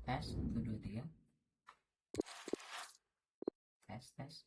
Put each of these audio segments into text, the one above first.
Tes 1 2 3. Tes.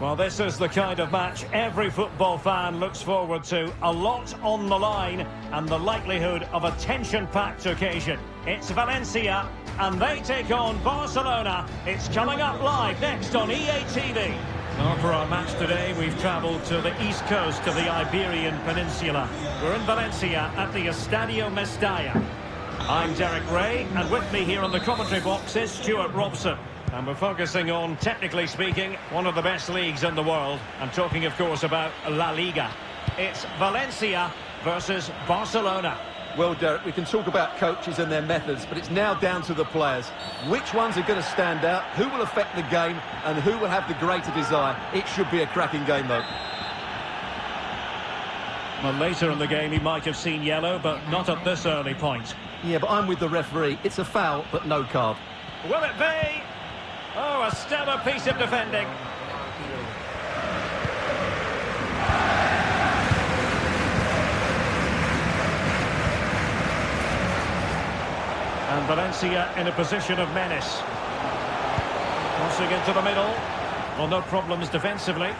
Well, this is the kind of match every football fan looks forward to. A lot on the line and the likelihood of a tension-packed occasion. It's Valencia and they take on Barcelona. It's coming up live next on EA TV. Well, for our match today, we've travelled to the east coast of the Iberian Peninsula. We're in Valencia at the Estadio Mestalla. I'm Derek Ray, and with me here on the commentary box is Stuart Robson. And we're focusing on, technically speaking, one of the best leagues in the world. I'm talking, of course, about La Liga. It's Valencia versus Barcelona. Well, Derek, we can talk about coaches and their methods, but it's now down to the players. Which ones are going to stand out, who will affect the game, and who will have the greater desire? It should be a cracking game, though. Well, later in the game, he might have seen yellow, but not at this early point. Yeah, but I'm with the referee. It's a foul, but no card. Will it be? Oh, a stellar piece of defending. And Valencia in a position of menace. Crossing into the middle. Well, no problems defensively.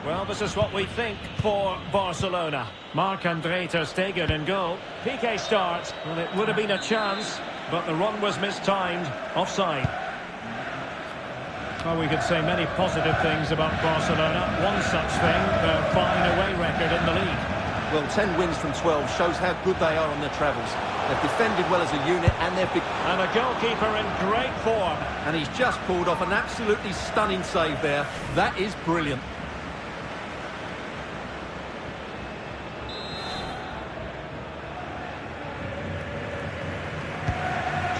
Well, this is what we think for Barcelona. Marc-Andre ter Stegen in goal. PK starts. Well, it would have been a chance, but the run was mistimed. Offside. Well, we could say many positive things about Barcelona. One such thing, their fine away record in the league. Well, 10 wins from 12 shows how good they are on their travels. They've defended well as a unit and they've... And a goalkeeper in great form. And he's just pulled off an absolutely stunning save there. That is brilliant.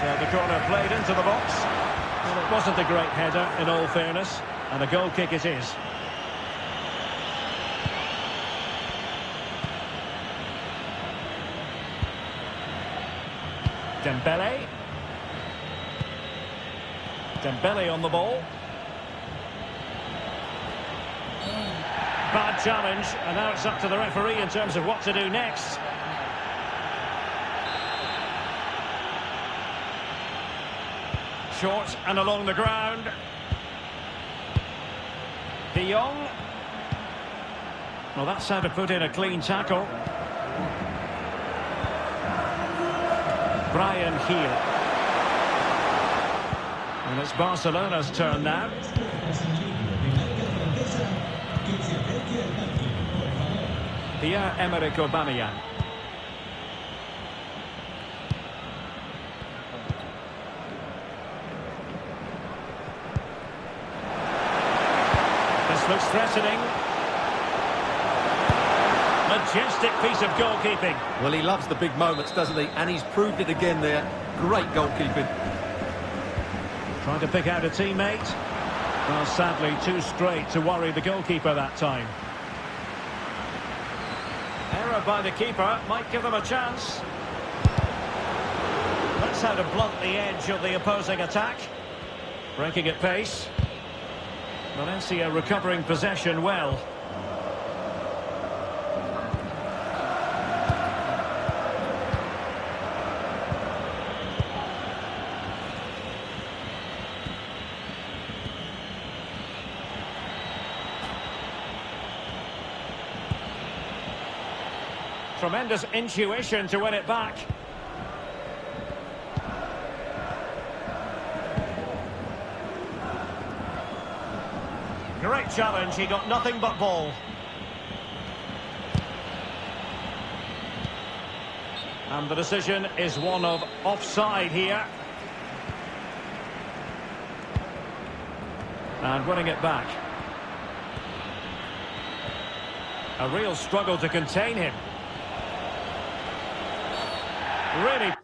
So the corner played into the box. Well, it wasn't a great header, in all fairness, and a goal kick it is. Dembele on the ball. Bad challenge, and now it's up to the referee in terms of what to do next. Short and along the ground. De Jong. Well, that's how to put in a clean tackle. Brian Heel. And it's Barcelona's turn now. Pierre-Emerick Aubameyang. This looks threatening. Majestic piece of goalkeeping. Well, he loves the big moments, doesn't he? And he's proved it again there. Great goalkeeping. Trying to pick out a teammate. Well, sadly, too straight to worry the goalkeeper that time. Error by the keeper might give them a chance. That's how to blunt the edge of the opposing attack. Breaking at pace. Valencia recovering possession well. Tremendous intuition to win it back. Great challenge, he got nothing but ball. And the decision is one of offside here. And winning it back. A real struggle to contain him. Really.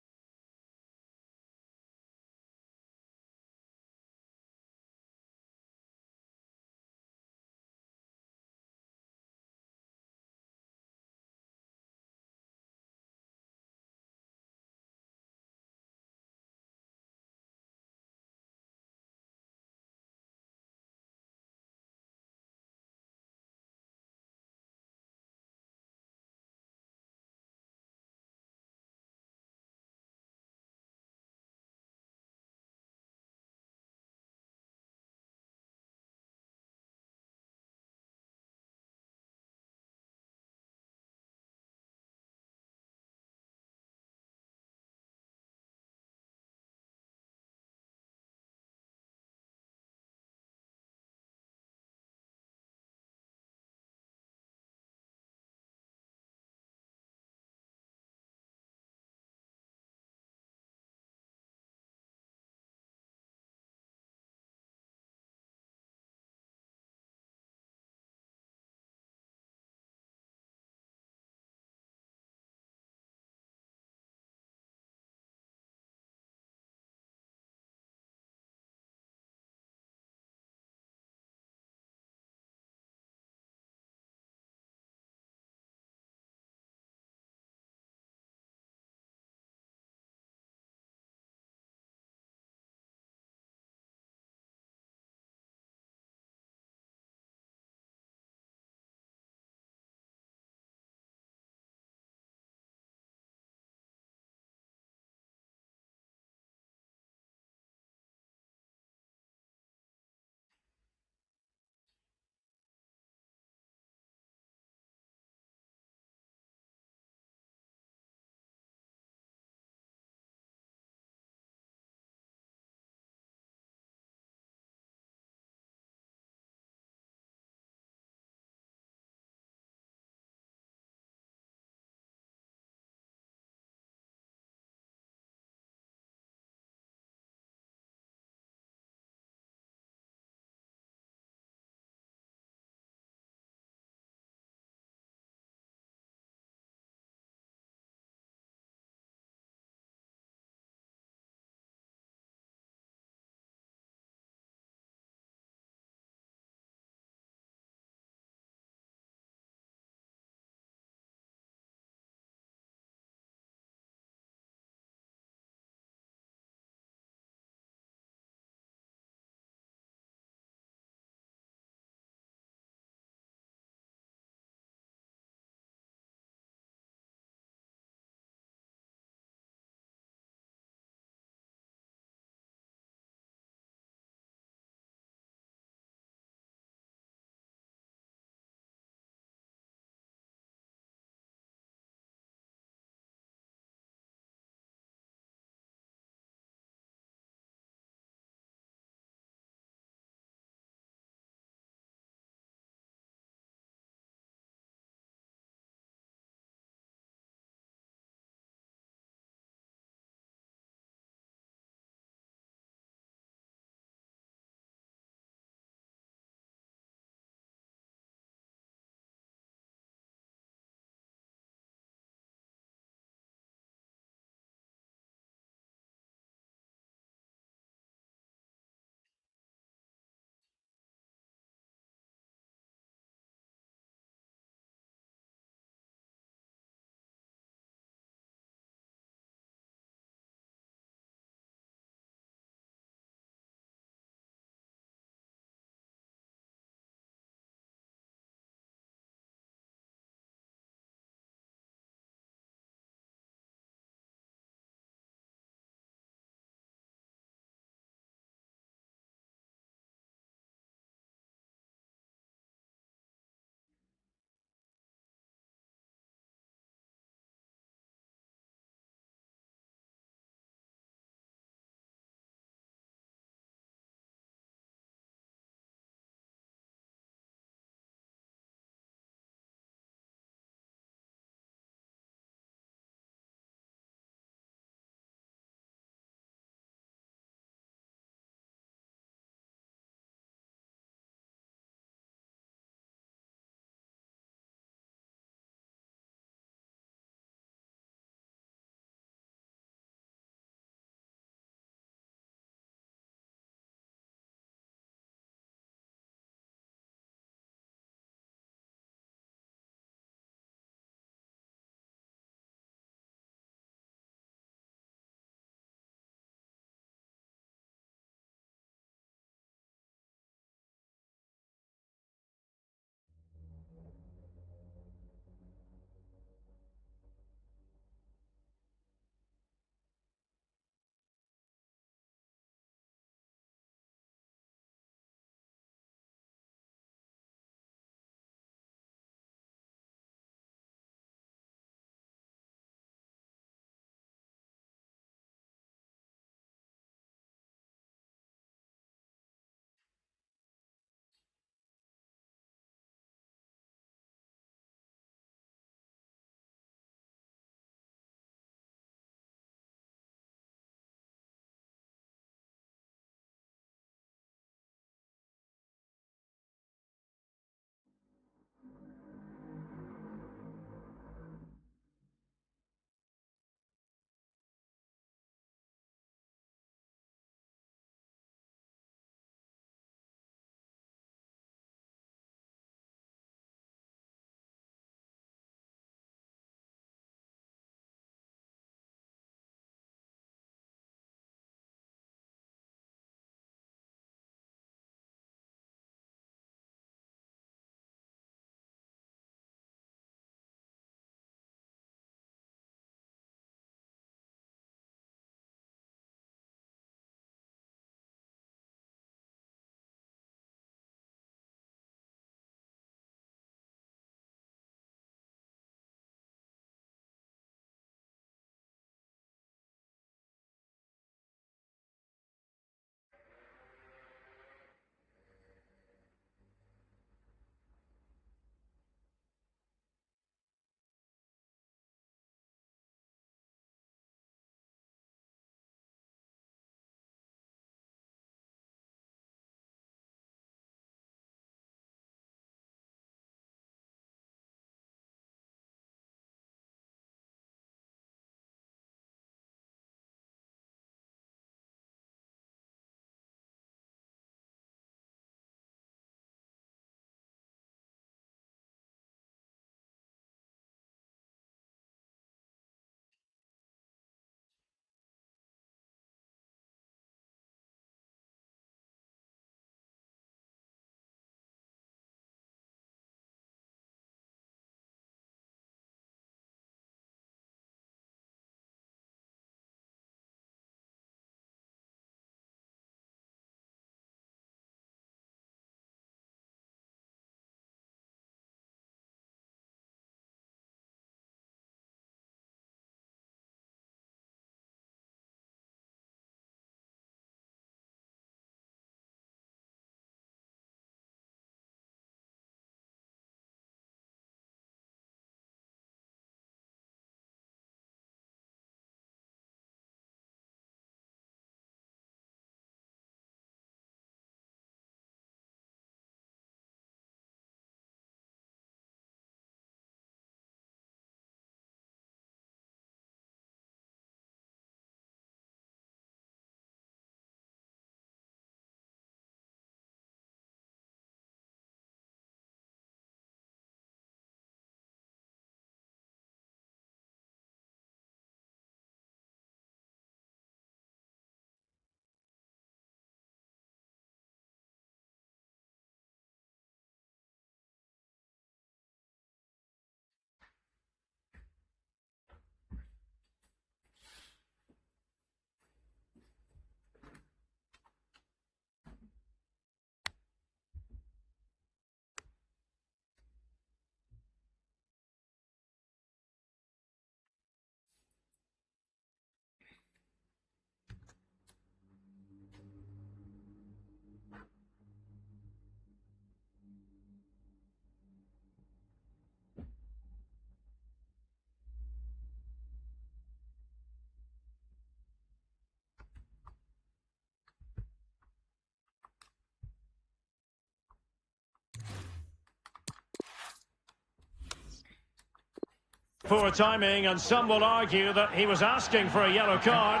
poor timing, and some will argue that he was asking for a yellow card.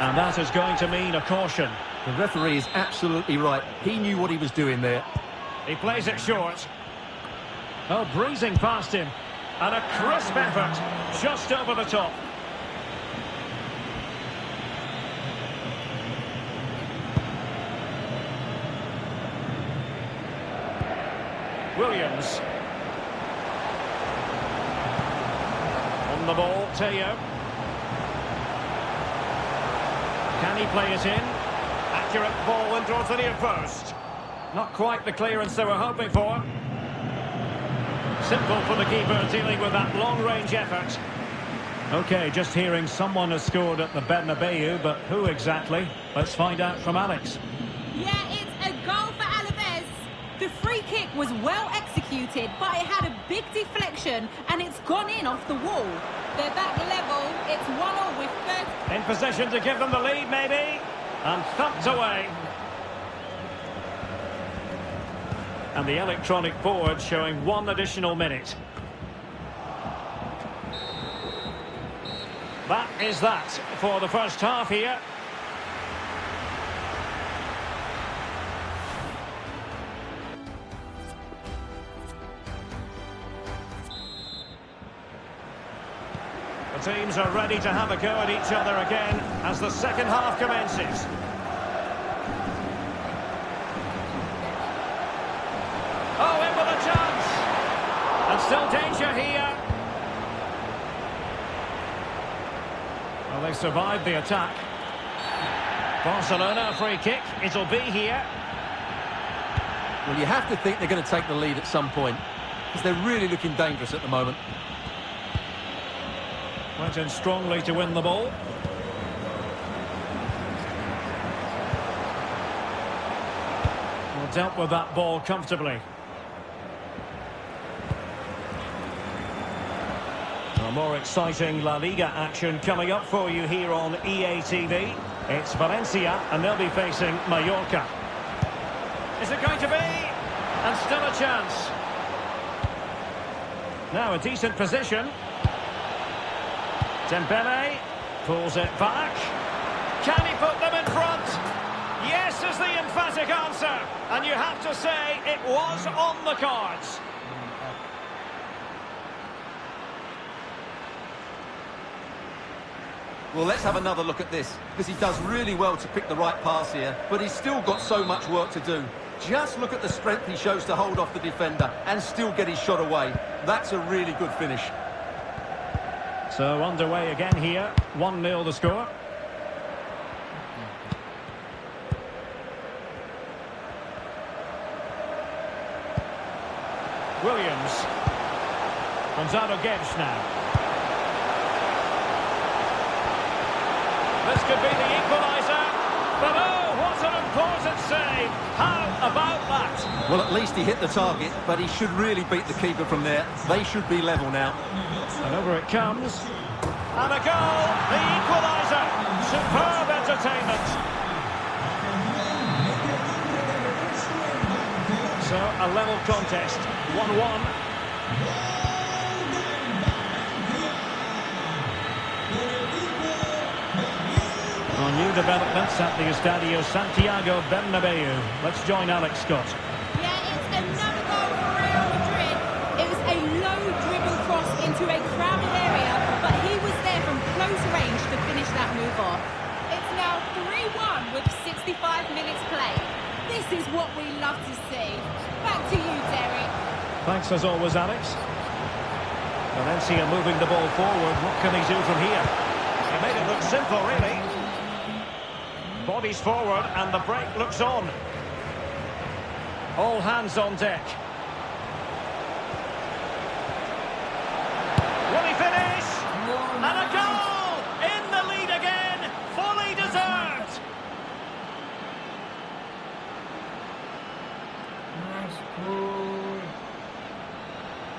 And that is going to mean a caution. The referee is absolutely right. He knew what he was doing there. He plays it short. Oh, breezing past him. And a crisp effort, just over the top. Williams. On the ball, Teo. Can he play it in? Accurate ball in towards the near post. Not quite the clearance they were hoping for. Simple for the keeper dealing with that long-range effort. Okay, just hearing someone has scored at the Bernabeu, but who exactly? Let's find out from Alex. Yeah, it's a goal for Alaves. The free kick was well executed, but it had a big deflection and it's gone in off the wall. They're back level. It's 1-1 with 30. In possession to give them the lead, maybe. And thumped away. And the electronic board showing 1 additional minute. That is that for the first half here. The teams are ready to have a go at each other again as the second half commences. Oh, in with a chance. And still danger here. Well, they survived the attack. Barcelona, free kick. It'll be here. Well, you have to think they're going to take the lead at some point, because they're really looking dangerous at the moment. Went in strongly to win the ball. Well, dealt with that ball comfortably. More exciting La Liga action coming up for you here on EA TV. It's Valencia and they'll be facing Mallorca. Is it going to be? And still a chance. Now a decent position. Dembele pulls it back. Can he put them in front? Yes is the emphatic answer. And you have to say it was on the cards. Well, let's have another look at this, because he does really well to pick the right pass here, but he's still got so much work to do. Just look at the strength he shows to hold off the defender and still get his shot away. That's a really good finish. So underway again here, 1-0 the score. Williams. Gonzalo Guedes now. This could be the equaliser. But oh, what an important save. How about that? Well, at least he hit the target, but he should really beat the keeper from there. They should be level now. And over it comes. And a goal. The equaliser. Superb entertainment. So, a level contest. 1-1. New developments at the Estadio Santiago Bernabeu. Let's join Alex Scott. Yeah, it's another goal for Real Madrid. It was a low dribble cross into a crowded area, but he was there from close range to finish that move off. It's now 3-1 with 65 minutes played. This is what we love to see. Back to you, Derek. Thanks as always, Alex. Valencia moving the ball forward. What can he do from here? He made it look simple, really. Bodies forward and the break looks on. All hands on deck. Will he finish? And a goal! In the lead again! Fully deserved!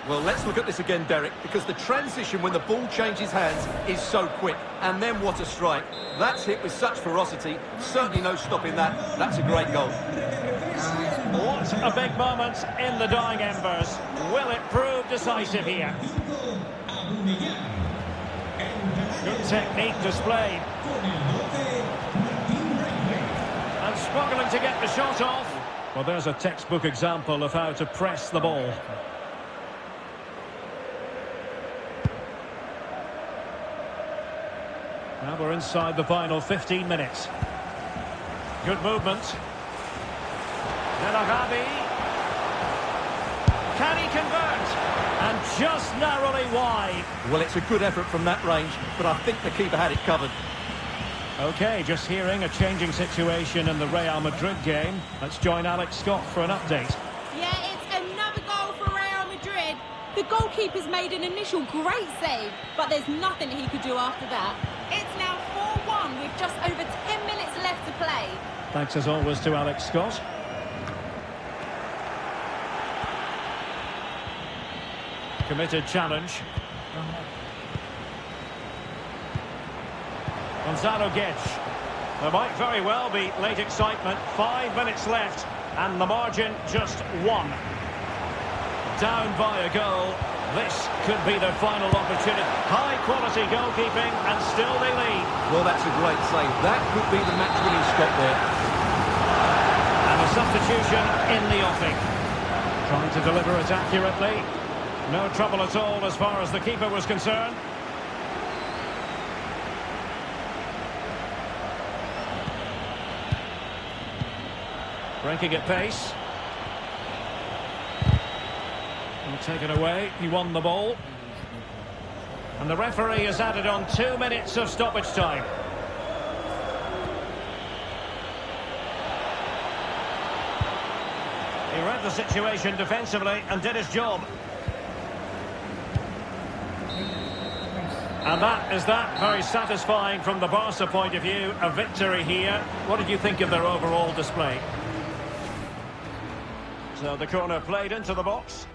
Well, let's look at this again, Derek, because the transition when the ball changes hands is so quick. And then what a strike. That's hit with such ferocity. Certainly no stopping that. That's a great goal. What a big moment in the dying embers. Will it prove decisive here? Good technique displayed. And struggling to get the shot off. Well, there's a textbook example of how to press the ball. Now we're inside the final 15 minutes. Good movement. Delagabi. Can he convert? And just narrowly wide. Well, it's a good effort from that range, but I think the keeper had it covered. Okay, just hearing a changing situation in the Real Madrid game. Let's join Alex Scott for an update. Yeah, it's another goal for Real Madrid. The goalkeeper's made an initial great save, but there's nothing he could do after that. It's now 4-1 with just over 10 minutes left to play. Thanks as always to Alex Scott. Committed challenge. Gonzalo Guedes. There might very well be late excitement. 5 minutes left and the margin just 1. Down by a goal. This could be their final opportunity. High quality goalkeeping and still they lead. Well, that's a great save. That could be the match-winning stop there. And a substitution in the offing. Trying to deliver it accurately. No trouble at all as far as the keeper was concerned. Breaking at pace. And taken away. He won the ball. And the referee has added on 2 minutes of stoppage time. He read the situation defensively and did his job. And that is that. Very satisfying from the Barca point of view. A victory here. What did you think of their overall display? So the corner played into the box.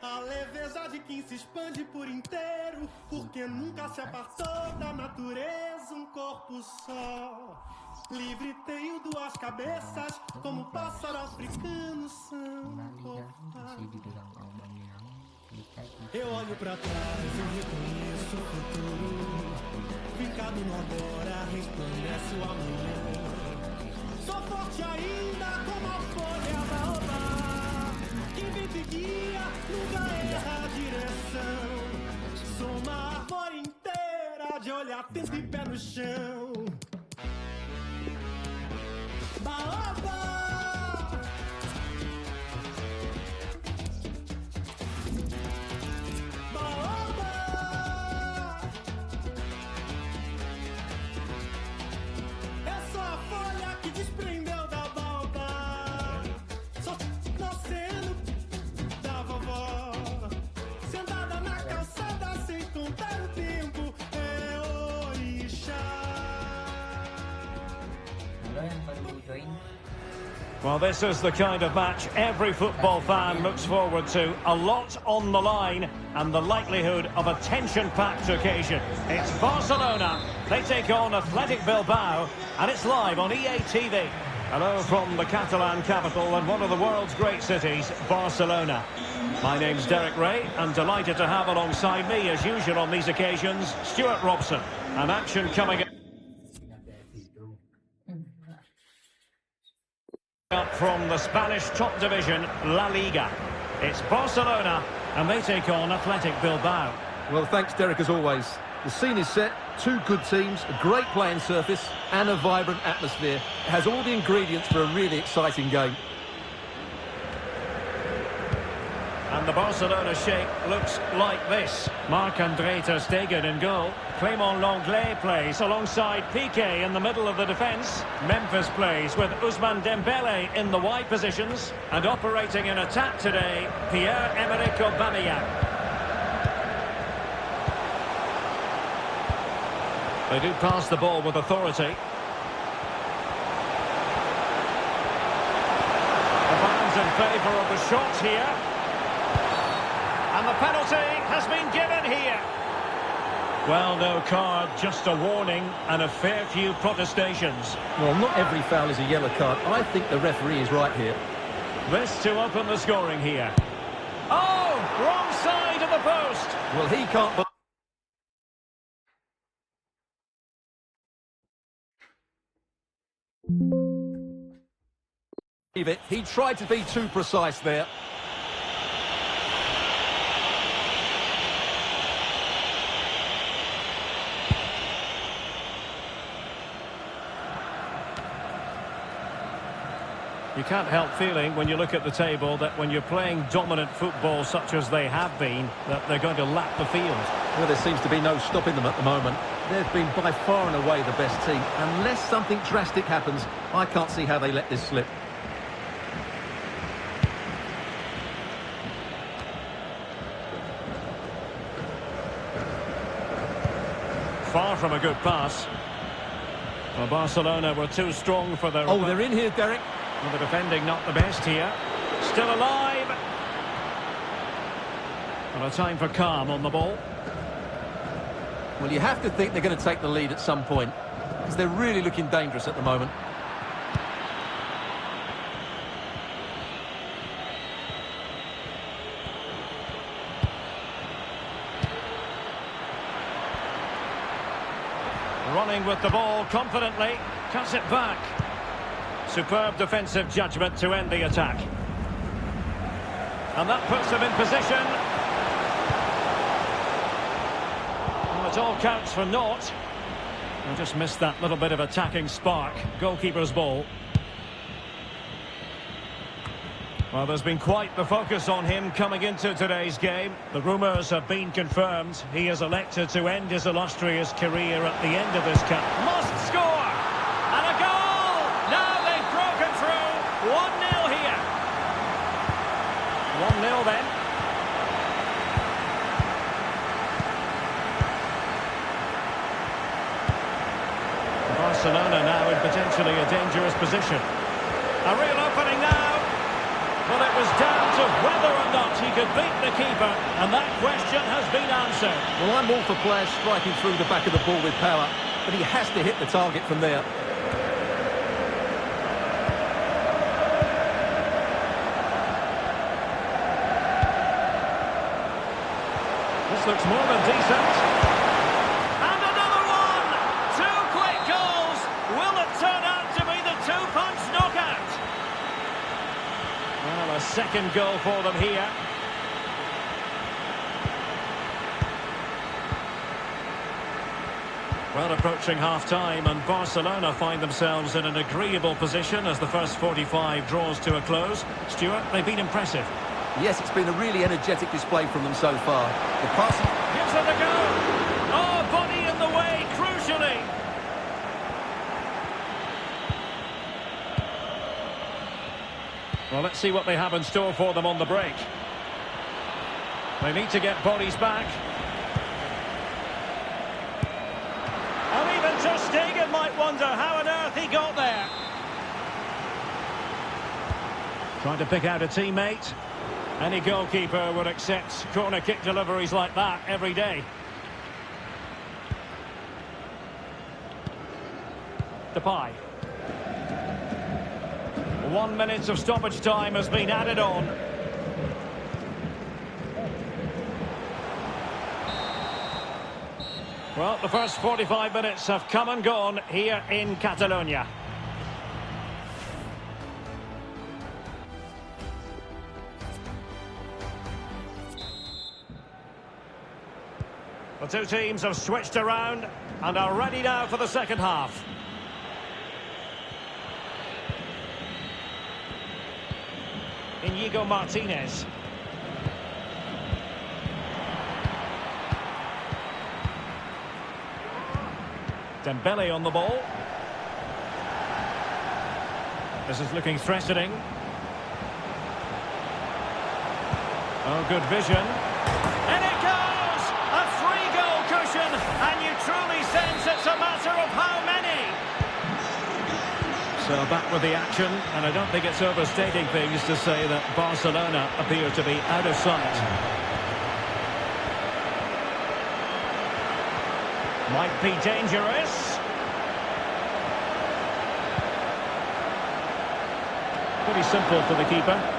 A leveza de quem se expande por inteiro, porque nunca se apartou da natureza um corpo só. Livre tenho duas cabeças, como pássaro africano são. Eu olho pra trás e reconheço o futuro. Fincado no agora, resplandece o amanhã. Sou forte ainda como a folha da oba, que vive e guia, nunca erra a direção. Sou uma árvore inteira de olho atento e pé no chão. Baoba! Well, this is the kind of match every football fan looks forward to. A lot on the line and the likelihood of a tension-packed occasion. It's Barcelona. They take on Athletic Bilbao, and it's live on EA TV. Hello from the Catalan capital and one of the world's great cities, Barcelona. My name's Derek Ray, and delighted to have alongside me, as usual on these occasions, Stuart Robson. And action coming up from the Spanish top division, La Liga. It's Barcelona, and they take on Athletic Bilbao. Well, thanks, Derek, as always. The scene is set, two good teams, a great playing surface, and a vibrant atmosphere. It has all the ingredients for a really exciting game. And the Barcelona shape looks like this. Marc-André ter Stegen in goal. Clément Lenglet plays alongside Piqué in the middle of the defence. Memphis plays with Ousmane Dembele in the wide positions. And operating in attack today, Pierre-Emerick Aubameyang. They do pass the ball with authority. The fans in favour of the shot here. And the penalty has been given here. Well, no card, just a warning and a fair few protestations. Well, not every foul is a yellow card. I think the referee is right here. This to open the scoring here. Oh, wrong side of the post. Well, he can't... believe it. He tried to be too precise there. You can't help feeling when you look at the table that when you're playing dominant football such as they have been, that they're going to lap the field. Well, there seems to be no stopping them at the moment. They've been by far and away the best team. Unless something drastic happens, I can't see how they let this slip. Far from a good pass. Well, Barcelona were too strong for their... Oh, they're in here, Derek. Well, the defending not the best here. Still alive. And a time for calm on the ball. Well, you have to think they're going to take the lead at some point, because they're really looking dangerous at the moment. Running with the ball confidently. Cuts it back. Superb defensive judgment to end the attack. And that puts them in position. Well, it all counts for naught. I just missed that little bit of attacking spark. Goalkeeper's ball. Well, there's been quite the focus on him coming into today's game. The rumours have been confirmed. He has elected to end his illustrious career at the end of this cup. Must score! And a goal! Now they've broken through. 1-0 here. 1-0 then. Barcelona now in potentially a dangerous position. A real opening now. Well, it was down to whether or not he could beat the keeper, and that question has been answered. Well, I'm all for players striking through the back of the ball with power, but he has to hit the target from there. This looks more than decent. And another one! Two quick goals! Will it turn out to be the two-punch knockout? Well, a second goal for them here. Well, approaching half-time, and Barcelona find themselves in an agreeable position as the first 45 draws to a close. Stuart, they've been impressive. Yes, it's been a really energetic display from them so far. The passing... Gives it a go! Oh, body in the way, crucially! Well, let's see what they have in store for them on the break. They need to get bodies back. And even Ter Stegen might wonder how on earth he got there. Trying to pick out a teammate. Any goalkeeper would accept corner kick deliveries like that every day. Depay. 1 minute of stoppage time has been added on. Well, the first 45 minutes have come and gone here in Catalonia. The two teams have switched around and are ready now for the second half. Inigo Martinez. Dembele on the ball. This is looking threatening. Oh, good vision. And it goes! A 3-goal cushion, and you truly sense it's It's a matter of how many. So back with the action, and I don't think it's overstating things to say that Barcelona appear to be out of sight. Might be dangerous. Pretty simple for the keeper.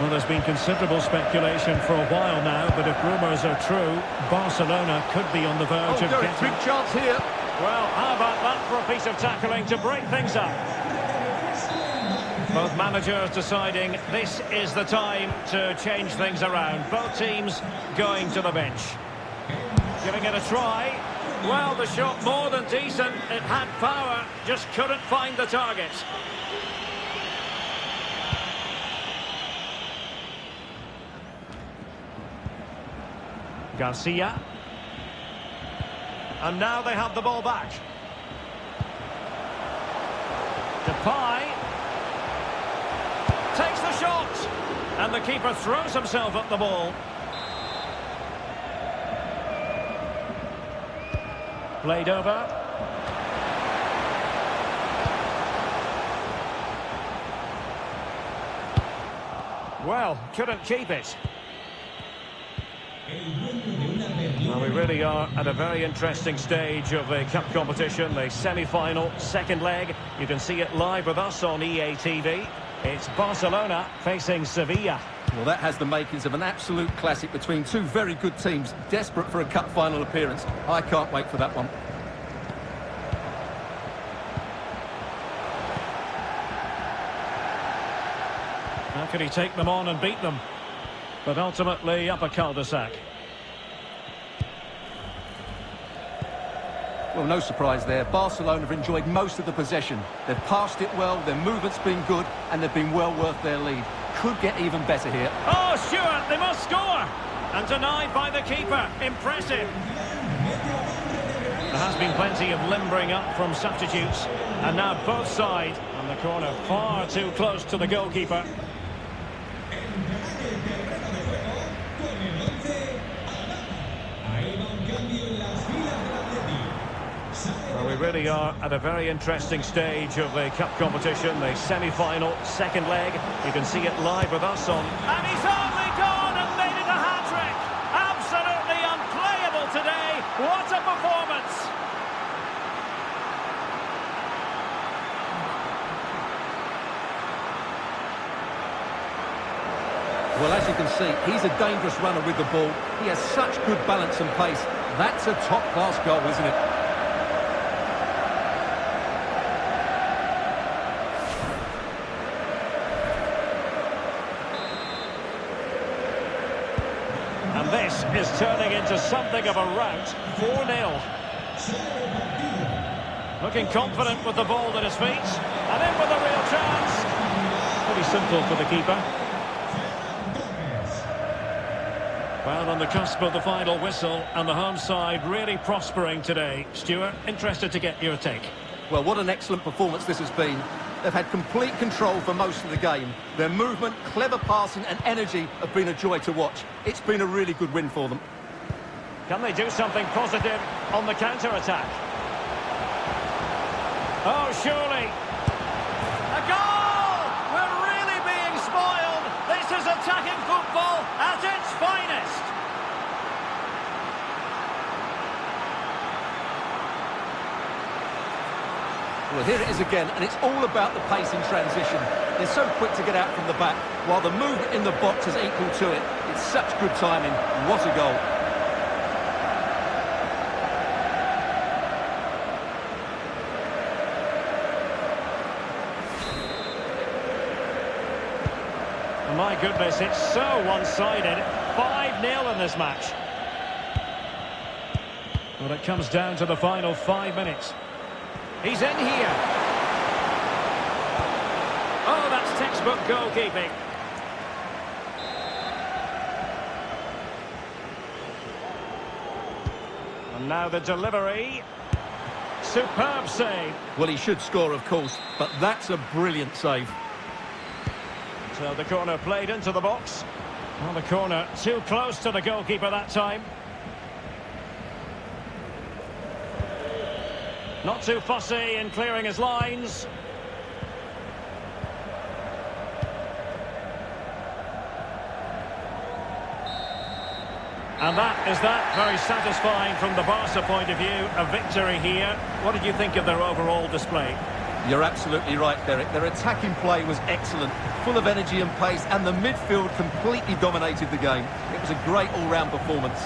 Well, there's been considerable speculation for a while now, but if rumours are true, Barcelona could be on the verge of Derek, getting... big chance here. Well, how about that for a piece of tackling to break things up? Both managers deciding this is the time to change things around. Both teams going to the bench. Giving it a try. Well, the shot more than decent. It had power, just couldn't find the target. Garcia. And now they have the ball back. Depay. Takes the shot. And the keeper throws himself at the ball. Played over. Well, couldn't keep it. Well, we really are at a very interesting stage of the cup competition, the semi-final, second leg. You can see it live with us on EA TV. It's Barcelona facing Sevilla. Well, that has the makings of an absolute classic between two very good teams, desperate for a cup final appearance. I can't wait for that one. How can he take them on and beat them? But ultimately up a cul-de-sac. Well, no surprise there. Barcelona have enjoyed most of the possession. They've passed it well, their movement's been good, and they've been well worth their lead. Could get even better here. Oh, Stuart, they must score! And denied by the keeper. Impressive. There has been plenty of limbering up from substitutes. And now both sides. And the corner far too close to the goalkeeper. Well, we really are at a very interesting stage of the cup competition, the semi-final, second leg. You can see it live with us on... And he's only gone and made it a hat-trick! Absolutely unplayable today. What a performance! Well, as you can see, he's a dangerous runner with the ball. He has such good balance and pace. That's a top-class goal, isn't it? And this is turning into something of a rout. 4-0. Looking confident with the ball at his feet. And in with a real chance. Pretty simple for the keeper. Well, on the cusp of the final whistle, and the home side really prospering today. Stuart, interested to get your take. Well, what an excellent performance this has been. They've had complete control for most of the game. Their movement, clever passing and energy have been a joy to watch. It's been a really good win for them. Can they do something positive on the counter-attack? Oh, surely. A goal! We're really being spoiled. This is attacking football at its finest. Well, here it is again, and it's all about the pace in transition. They're so quick to get out from the back, while the movement in the box is equal to it. It's such good timing. What a goal. My goodness, it's so one-sided. 5-0 in this match. Well, it comes down to the final 5 minutes. He's in here. Oh, that's textbook goalkeeping. And now the delivery. Superb save. Well, he should score, of course, but that's a brilliant save. So the corner played into the box. Well, the corner too close to the goalkeeper that time. Not too fussy in clearing his lines. And that is that. Very satisfying from the Barca point of view. A victory here. What did you think of their overall display? You're absolutely right, Derek. Their attacking play was excellent, full of energy and pace, and the midfield completely dominated the game. It was a great all-round performance.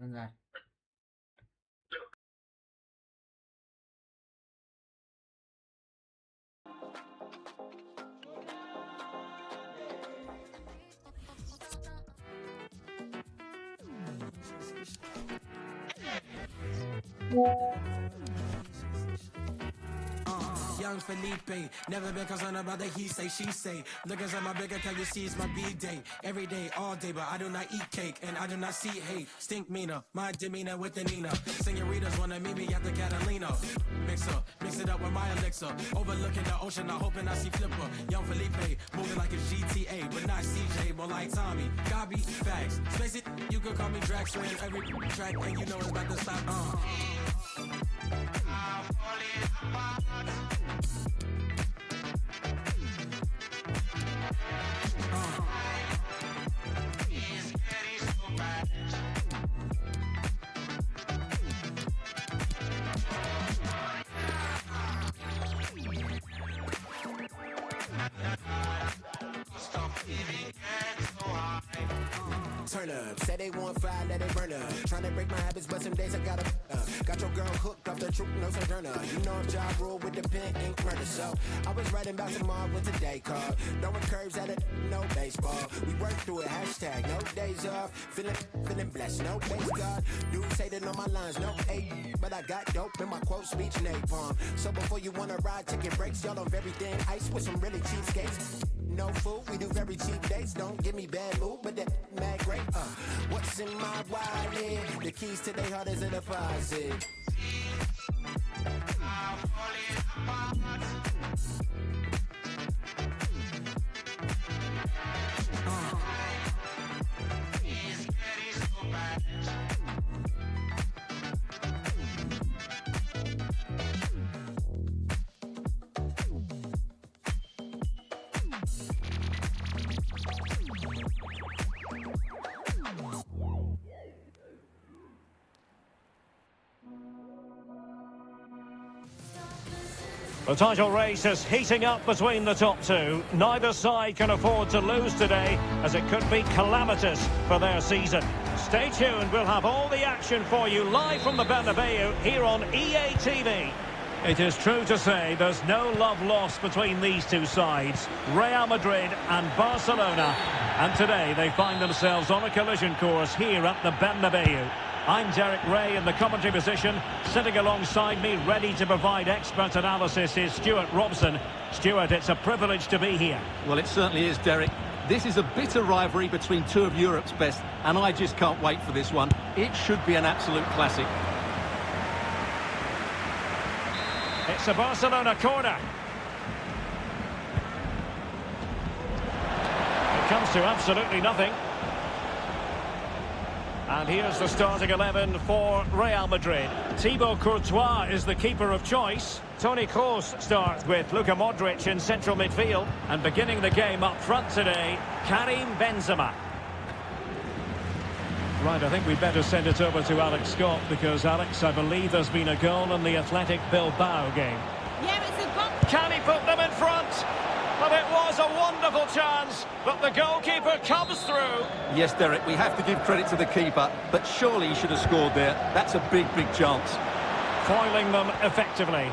Bentar. Young Felipe, never been concerned about the he say, she say. Looking at my bigger account, you see it's my B-day. Every day, all day, but I do not eat cake, and I do not see hate. Stink meaner, my demeanor with the Nina. Senoritas wanna meet me at the Catalina. Mix it up with my elixir. Overlooking the ocean, I'm hoping I see Flipper. Young Felipe, moving like a GTA, but not CJ, more like Tommy. Gabi, facts. Space it, you could call me Draxler in every track, and you know it's about to stop. Turn up, say they want fire, let it burn up. Trying to break my habits, but some days I gotta got your girl hooked off the truth, no sojourner. You know if job rule with the pen ain't murder. So I was writing about tomorrow with today card. Throwing curves at it, no baseball. We work through it, hashtag no days off. Feeling blessed, no base God. Dudes hating on my lines, no A. But I got dope in my quote speech napalm. So before you wanna ride, ticket breaks, y'all on everything ice with some really cheap skates. No food, we do very cheap dates. Don't give me bad mood, but that mad great. What's in my wallet? The keys to their heart is a deposit. The title race is heating up between the top two. Neither side can afford to lose today, as it could be calamitous for their season. Stay tuned, we'll have all the action for you live from the Bernabeu here on EA TV. It is true to say there's no love lost between these two sides, Real Madrid and Barcelona. And today they find themselves on a collision course here at the Bernabeu. I'm Derek Ray in the commentary position. Sitting alongside me, ready to provide expert analysis, is Stuart Robson. Stuart, it's a privilege to be here. Well, it certainly is, Derek. This is a bitter rivalry between two of Europe's best, and I just can't wait for this one. It should be an absolute classic. It's a Barcelona corner. It comes to absolutely nothing. And here's the starting 11 for Real Madrid. Thibaut Courtois is the keeper of choice. Toni Kroos starts with Luka Modric in central midfield. And beginning the game up front today, Karim Benzema. Right, I think we'd better send it over to Alex Scott, because, Alex, I believe there's been a goal in the Athletic Bilbao game. Yeah, it's a goal. Can he put them in front? But it was a wonderful chance, but the goalkeeper comes through. Yes, Derek, we have to give credit to the keeper, but surely he should have scored there. That's a big, big chance. Foiling them effectively.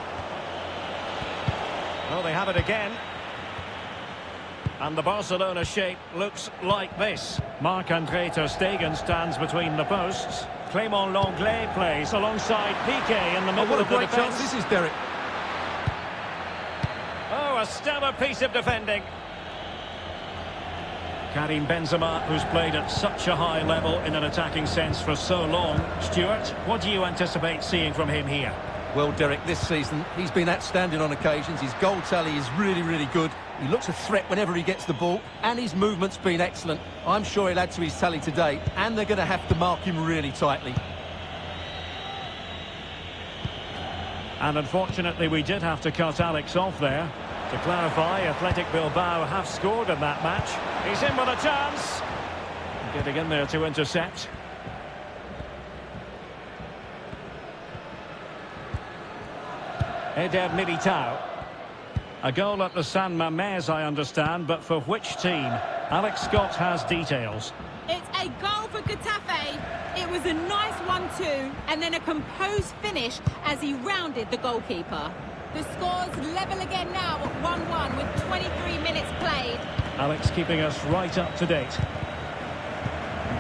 Well, they have it again. And the Barcelona shape looks like this. Marc-Andre ter Stegen stands between the posts. Clément Lenglet plays alongside Piqué in the middle What a of the great defence. chance this is, Derek. Oh, a stellar piece of defending. Karim Benzema, who's played at such a high level in an attacking sense for so long. Stuart, what do you anticipate seeing from him here? Well, Derek, this season, he's been outstanding on occasions. His goal tally is really, really good. He looks a threat whenever he gets the ball, and his movement's been excellent. I'm sure he'll add to his tally today, and they're going to have to mark him really tightly. And unfortunately, we did have to cut Alex off there. To clarify, Athletic Bilbao have scored in that match. He's in with a chance. Getting in there to intercept. Eder Militao. A goal at the San Mamés, I understand, but for which team? Alex Scott has details. It's a goal for Getafe. It was a nice 1-2 and then a composed finish as he rounded the goalkeeper. The score's level again now at 1-1 with 23 minutes played. Alex keeping us right up to date.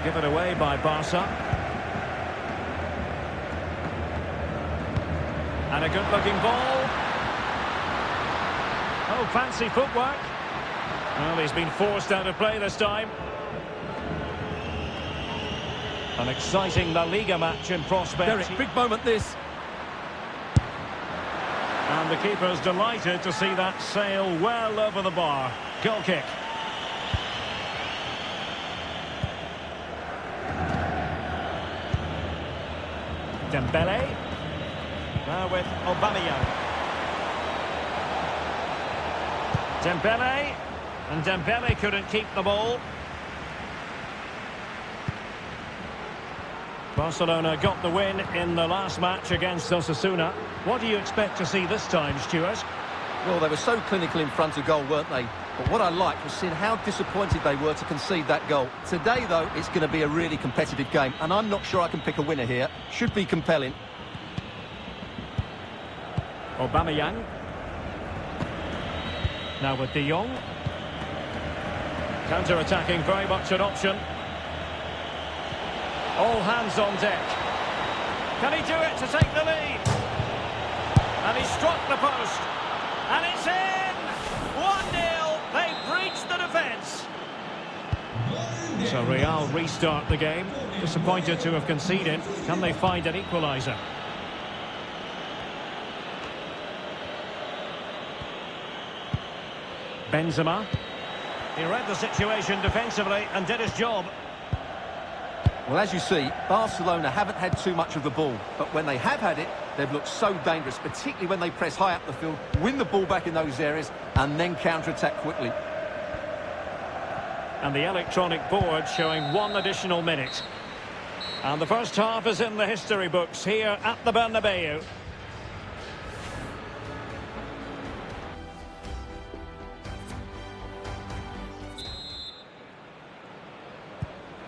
Given away by Barca. And a good-looking ball. Oh, fancy footwork. Well, he's been forced out of play this time. An exciting La Liga match in prospect. Derek, big moment this. And the keeper's delighted to see that sail well over the bar. Goal kick. Dembele. Now with Aubameyang. Dembele. And Dembele couldn't keep the ball. Barcelona got the win in the last match against Osasuna. What do you expect to see this time, Stuart? Well, they were so clinical in front of goal, weren't they? But what I liked was seeing how disappointed they were to concede that goal. Today, though, it's going to be a really competitive game, and I'm not sure I can pick a winner here. Should be compelling. Aubameyang. Now with De Jong. Counter-attacking, very much an option. All hands on deck. Can he do it to take the lead? And he struck the post. And it's in! 1-0. They breached the defence. So Real restart the game. Disappointed to have conceded. Can they find an equaliser? Benzema. He read the situation defensively and did his job. Well, as you see, Barcelona haven't had too much of the ball, but when they have had it, they've looked so dangerous, particularly when they press high up the field, win the ball back in those areas, and then counter-attack quickly. And the electronic board showing 1 additional minute. And the first half is in the history books here at the Bernabeu.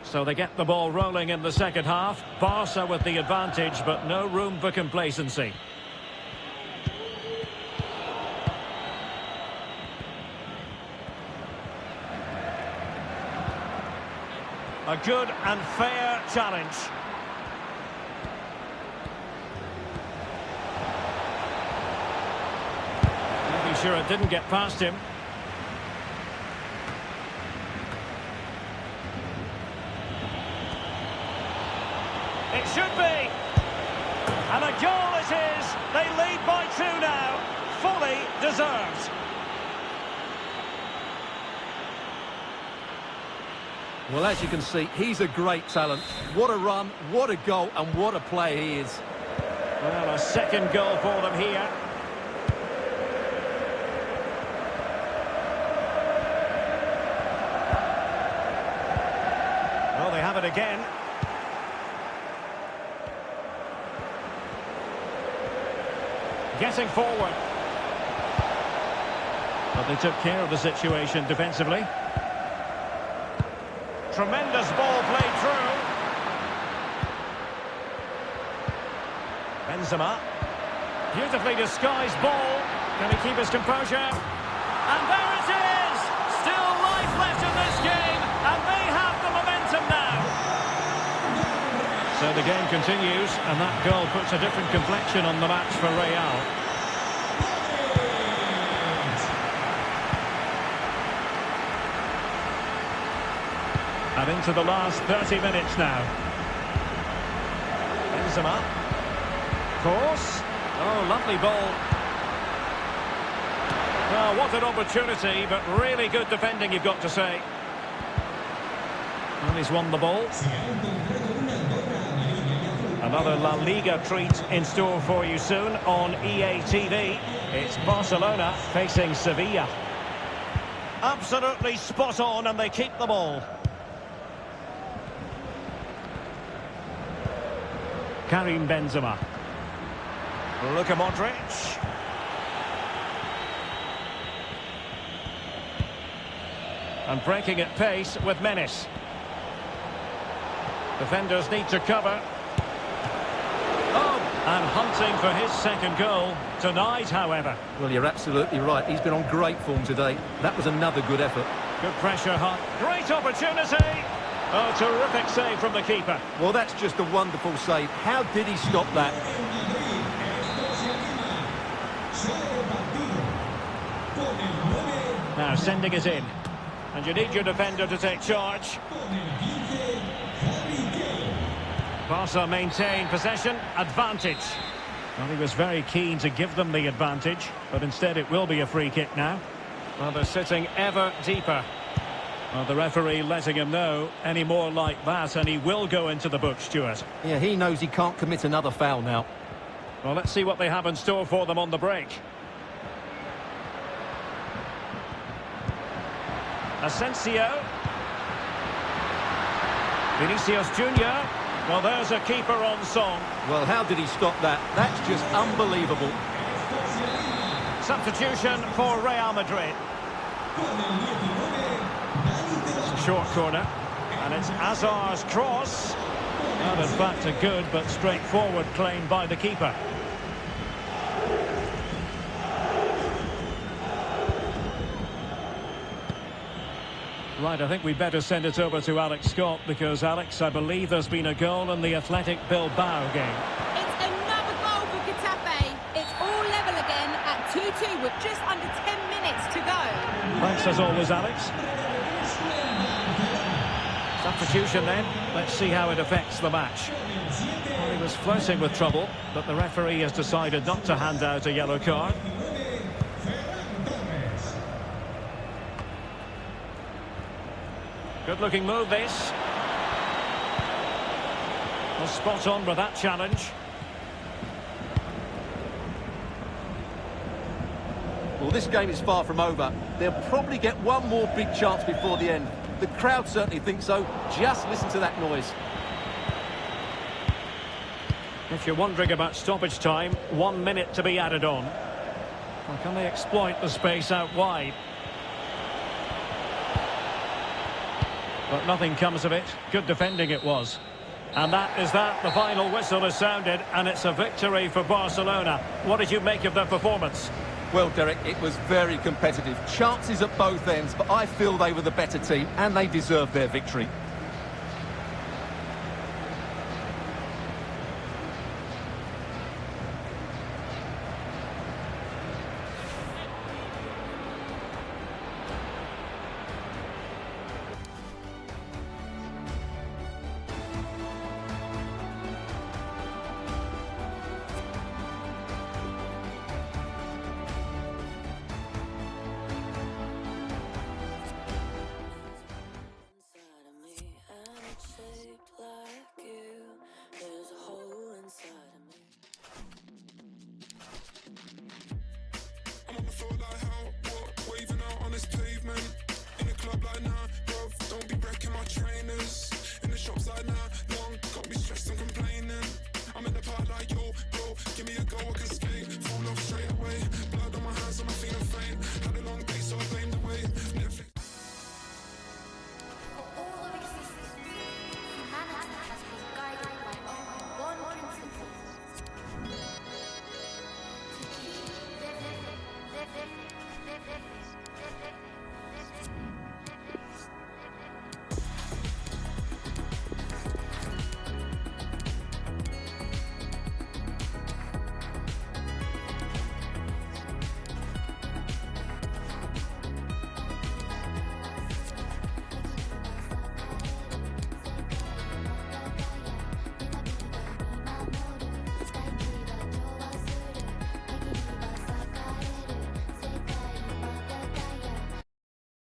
So they get the ball rolling in the second half. Barca with the advantage, but no room for complacency. A good and fair challenge. Making sure it didn't get past him. It should be. And a goal it is. They lead by 2 now. Fully deserved. Well, as you can see, he's a great talent. What a run, what a goal, and what a player he is. Well, a second goal for them here. Well, they have it again. Getting forward. But they took care of the situation defensively. Tremendous ball played through. Benzema. Beautifully disguised ball. Can he keep his composure? And there it is! Still So the game continues, and that goal puts a different complexion on the match for Real. And into the last 30 minutes now. Benzema. Course. Oh, lovely ball. Well, what an opportunity, but really good defending, you've got to say. And he's won the ball. Another La Liga treat in store for you soon on EA TV. It's Barcelona facing Sevilla. Absolutely spot on, and they keep the ball. Karim Benzema. Luka Modric. And breaking at pace with menace. Defenders need to cover. Oh, and hunting for his second goal. Denied, however. Well, you're absolutely right. He's been on great form today. That was another good effort. Good pressure, Hunt. Great opportunity. Oh, terrific save from the keeper. Well, that's just a wonderful save. How did he stop that? Now sending it in. And you need your defender to take charge. Barca maintain possession, advantage. Well, he was very keen to give them the advantage, but instead it will be a free kick now. Well, they're sitting ever deeper. Well, the referee letting him know any more like that, and he will go into the book, Stuart. Yeah, he knows he can't commit another foul now. Well, let's see what they have in store for them on the break. Asensio. Vinicius Junior. Well, there's a keeper on song. Well, how did he stop that? That's just unbelievable. Substitution for Real Madrid. It's a short corner. And it's Hazard's cross. And in fact, a good but straightforward claim by the keeper. Right, I think we better send it over to Alex Scott, because, Alex, I believe there's been a goal in the Athletic Bilbao game. It's another goal for Getafe. It's all level again at 2-2 with just under 10 minutes to go. Thanks as always, Alex. Substitution then. Let's see how it affects the match. Well, he was flirting with trouble, but the referee has decided not to hand out a yellow card. Good-looking move, this. Well, spot on with that challenge. Well, this game is far from over. They'll probably get one more big chance before the end. The crowd certainly think so. Just listen to that noise. If you're wondering about stoppage time, 1 minute to be added on. Well, can they exploit the space out wide? But nothing comes of it. Good defending it was. And that is that. The final whistle is sounded, and it's a victory for Barcelona. What did you make of their performance? Well, Derek, it was very competitive. Chances at both ends, but I feel they were the better team, and they deserved their victory. Waving out on this pavement in a club like now, bro. Don't be wrecking my train.